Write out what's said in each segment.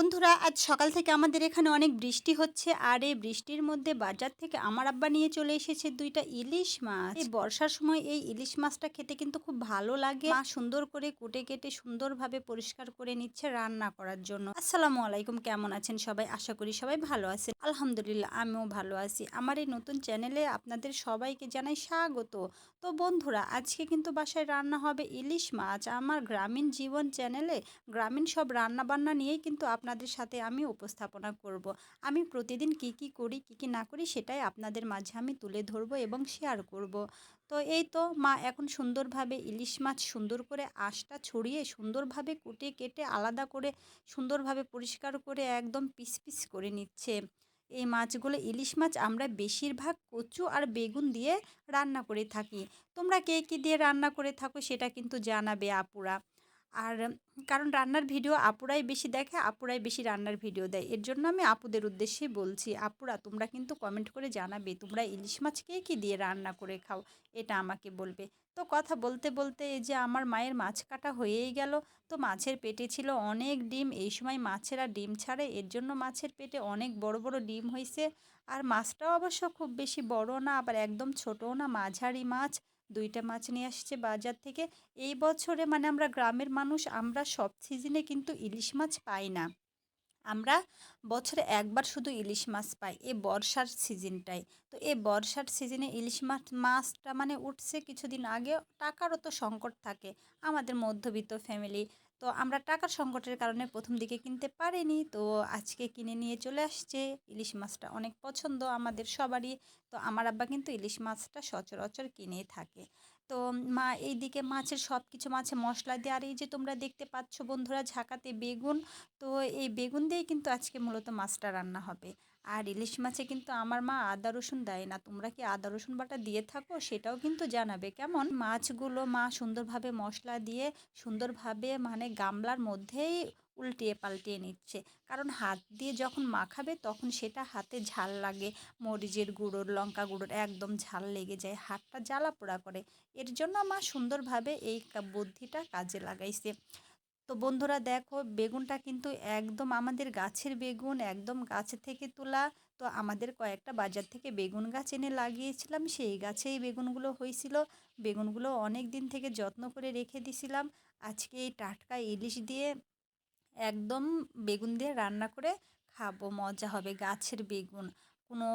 বন্ধুরা, আজ সকাল থেকে আমাদের এখানে অনেক বৃষ্টি হচ্ছে। আর এই বৃষ্টির মধ্যে বাজার থেকে আমার আব্বা নিয়ে চলে এসেছে ২টা ইলিশ মাছ। এই বর্ষার সময় এই ইলিশ মাছটা খেতে কিন্তু খুব ভালো লাগে। মা সুন্দর করে কুটে কেটে সুন্দরভাবে পরিষ্কার করে নিচ্ছে রান্না করার জন্য। আসসালামু আলাইকুম, কেমন আছেন সবাই? আশা করি সবাই ভালো আছেন। আলহামদুলিল্লাহ, আমিও ভালো আছি। আমার এই নতুন চ্যানেলে আপনাদের সবাইকে জানাই স্বাগত। তো বন্ধুরা, আজকে কিন্তু বাসায় রান্না হবে ইলিশ মাছ। আমার গ্রামীণ জীবন চ্যানেলে গ্রামীণ সব রান্নাবান্না নিয়েই কিন্তু আপনাদের সাথে আমি উপস্থাপনা করব। আমি প্রতিদিন কি কি করি, কি কি না করি সেটাই আপনাদের মাঝে আমি তুলে ধরব এবং শেয়ার করব। তো এই তো মা এখন সুন্দরভাবে ইলিশ মাছ সুন্দর করে আঁশটা ছড়িয়ে সুন্দরভাবে কুটে কেটে আলাদা করে সুন্দরভাবে পরিষ্কার করে একদম পিস পিস করে নিচ্ছে। এই মাছগুলো ইলিশ মাছ আমরা বেশিরভাগ কচু আর বেগুন দিয়ে রান্না করে থাকি। তোমরা কে কী দিয়ে রান্না করে থাকো সেটা কিন্তু জানাবে আপুরা। আর কারণ রান্নার ভিডিও আপুরাই বেশি দেখে, আপুরাই বেশি রান্নার ভিডিও দেয়। এর জন্য আমি আপুদের উদ্দেশ্যেই বলছি, আপুরা তোমরা কিন্তু কমেন্ট করে জানাবে তোমরা ইলিশ মাছ কে কী দিয়ে রান্না করে খাও, এটা আমাকে বলবে। তো কথা বলতে বলতে এই যে আমার মায়ের মাছ কাটা হয়েই গেল। তো মাছের পেটে ছিল অনেক ডিম। এই সময় মাছেরা ডিম ছাড়ে, এর জন্য মাছের পেটে অনেক বড় বড় ডিম হয়েছে। আর মাছটাও অবশ্য খুব বেশি বড় না, আবার একদম ছোটও না, মাঝারি মাছ। ২টা মাছ নিয়ে আসছে বাজার থেকে। এই বছরে মানে আমরা গ্রামের মানুষ, আমরা সব সিজনে কিন্তু ইলিশ মাছ পাই না। আমরা বছরে একবার শুধু ইলিশ মাছ পাই, এই বর্ষার সিজনটায়। তো এই বর্ষার সিজনে ইলিশ মাছটা মানে উঠছে কিছুদিন আগে। টাকারও তো সংকট থাকে আমাদের মধ্যবিত্ত ফ্যামিলি। তো আমরা টাকার সংকটের কারণে প্রথম দিকে কিনতে পারিনি। তো আজকে কিনে নিয়ে চলে আসছে। ইলিশ মাছটা অনেক পছন্দ আমাদের সবারই। তো আমার আব্বা কিন্তু ইলিশ মাছটা সচরাচর কিনেই থাকে। তো মা এইদিকে মাছের সব কিছু মাছে মশলা দিয়ে, আর এই যে তোমরা দেখতে পাচ্ছ বন্ধুরা ঝাঁকাতে বেগুন। তো এই বেগুন দিয়েই কিন্তু আজকে মূলত মাছটা রান্না হবে। আর ইলিশ মাছে কিন্তু আমার মা আদা রসুন দেয় না। তোমরা কি আদা রসুন বাটা দিয়ে থাকো সেটাও কিন্তু জানাবে। কেমন মাছগুলো মা সুন্দরভাবে মশলা দিয়ে সুন্দরভাবে মানে গামলার মধ্যেই উল্টিয়ে পাল্টিয়ে নিচ্ছে। কারণ হাত দিয়ে যখন মাখাবে তখন সেটা হাতে ঝাল লাগে। মরিচের গুঁড়োর, লঙ্কা গুঁড়োর একদম ঝাল লেগে যায়, হাতটা জ্বালা পোড়া করে। এর জন্য মা সুন্দরভাবে এই বুদ্ধিটা কাজে লাগাইছে। তো বন্ধুরা দেখো, বেগুনটা কিন্তু একদম আমাদের গাছের বেগুন, একদম গাছ থেকে তোলা। তো আমাদের কয়েকটা বাজার থেকে বেগুন গাছ এনে লাগিয়েছিলাম, সেই গাছেই বেগুনগুলো হয়েছিল। বেগুনগুলো অনেক দিন থেকে যত্ন করে রেখে দিছিলাম। আজকে এই টাটকা ইলিশ দিয়ে একদম বেগুন দিয়ে রান্না করে খাবো, মজা হবে। গাছের বেগুন, কোনো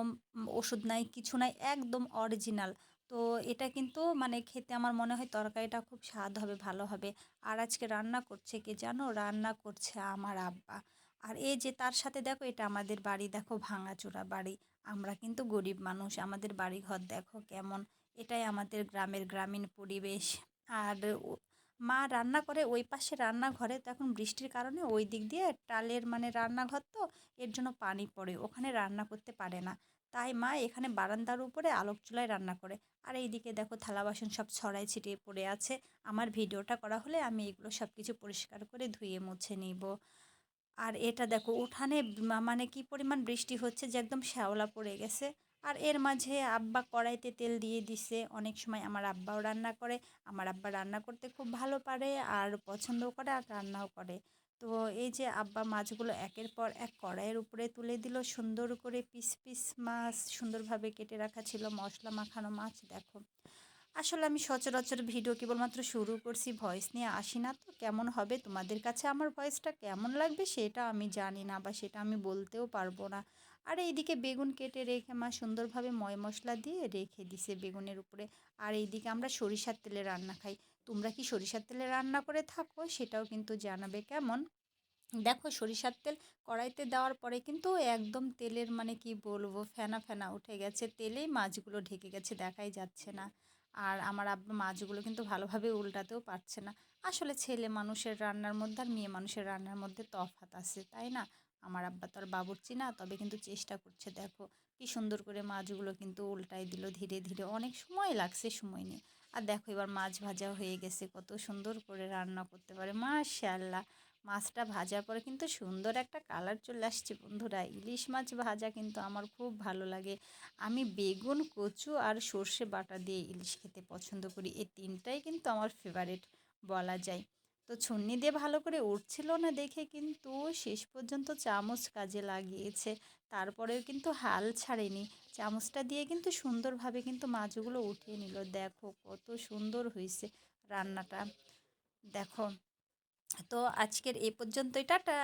ওষুধ নাই, কিছু নাই, একদম অরিজিনাল। তো এটা কিন্তু মানে খেতে আমার মনে হয় তরকারিটা খুব স্বাদ হবে, ভালো হবে। আর আজকে রান্না করছে কে জানো? রান্না করছে আমার আব্বা। আর এই যে তার সাথে দেখো, এটা আমাদের বাড়ি, দেখো ভাঙাচোরা বাড়ি। আমরা কিন্তু গরিব মানুষ, আমাদের বাড়ি ঘর দেখো কেমন। এটাই আমাদের গ্রামের গ্রামীণ পরিবেশ। আর মা রান্না করে ওই পাশে রান্নাঘরে, তো এখন বৃষ্টির কারণে ওই দিক দিয়ে টালের মানে রান্নাঘর, তো এর জন্য পানি পড়ে, ওখানে রান্না করতে পারে না। তাই মা এখানে বারান্দার উপরে আলোক চুলায় রান্না করে। আর এইদিকে দেখো থালা বাসন সব ছড়াই ছিটিয়ে পড়ে আছে। আমার ভিডিওটা করা হলে আমি এগুলো সব কিছু পরিষ্কার করে ধুয়ে মুছে নিব। আর এটা দেখো উঠানে মানে কি পরিমাণ বৃষ্টি হচ্ছে যে একদম শ্যাওলা পড়ে গেছে। আর এর মাঝে আব্বা কড়াইতে তেল দিয়ে দিছে। অনেক সময় আমার আব্বাও রান্না করে। আমার আব্বা রান্না করতে খুব ভালো পারে, আর পছন্দও করে, আর রান্নাও করে। তো এই যে আব্বা মাছগুলো একের পর এক কড়াইয়ের উপরে তুলে দিল, সুন্দর করে পিস পিস মাছ সুন্দরভাবে কেটে রাখা ছিল, মশলা মাখানো মাছ দেখো। আসলে আমি সচরাচর ভিডিও কেবলমাত্র শুরু করছি, ভয়েস নিয়ে আসি না। তো কেমন হবে, তোমাদের কাছে আমার ভয়েসটা কেমন লাগবে সেটা আমি জানি না, বা সেটা আমি বলতেও পারবো না। আর এইদিকে বেগুন কেটে রেখে মা সুন্দরভাবে ময় মশলা দিয়ে রেখে দিছে বেগুনের উপরে। আর এইদিকে আমরা সরিষার তেলে রান্না খাই। তোমরা কি সরিষার তেলে রান্না করে থাকো সেটাও কিন্তু জানাবে। কেমন দেখো, সরিষার তেল কড়াইতে দেওয়ার পরে কিন্তু একদম তেলের মানে কি বলবো, ফেনা ফেনা উঠে গেছে, তেলেই মাছগুলো ঢেকে গেছে, দেখাই যাচ্ছে না। আর আমার আব্বা মাছগুলো কিন্তু ভালোভাবে উল্টাতেও পারছে না। আসলে ছেলে মানুষের রান্নার মধ্যে আর মেয়ে মানুষের রান্নার মধ্যে তফাৎ আছে, তাই না? আমার আব্বা তো আর বাবুর্চি না, তবে কিন্তু চেষ্টা করছে। দেখো কি সুন্দর করে মাছগুলো কিন্তু উল্টাই দিল ধীরে ধীরে, অনেক সময় লাগছে, সময় নিয়ে। আর দেখো এবার মাছ ভাজা হয়ে গেছে, কত সুন্দর করে রান্না করতে পারে মাশাআল্লাহ। মাছটা ভাজার পরে কিন্তু সুন্দর একটা কালার চলে আসছে বন্ধুরা। ইলিশ মাছ ভাজা কিন্তু আমার খুব ভালো লাগে। আমি বেগুন, কচু আর সর্ষে বাটা দিয়ে ইলিশ খেতে পছন্দ করি। এই তিনটাই কিন্তু আমার ফেভারিট বলা যায়। তো তো ছুন্নি দিয়ে ভালো করে উঠছিল না দেখে কিন্তু শেষ পর্যন্ত চামচ কাজে লাগিয়েছে। তারপরেও কিন্তু হাল ছাড়েনি। চামচটা দিয়ে কিন্তু সুন্দরভাবে কিন্তু মাছগুলো উঠিয়ে নিল। দেখো কত সুন্দর হয়েছে রান্নাটা। দেখো, তো আজকের এই পর্যন্তই, টাটা।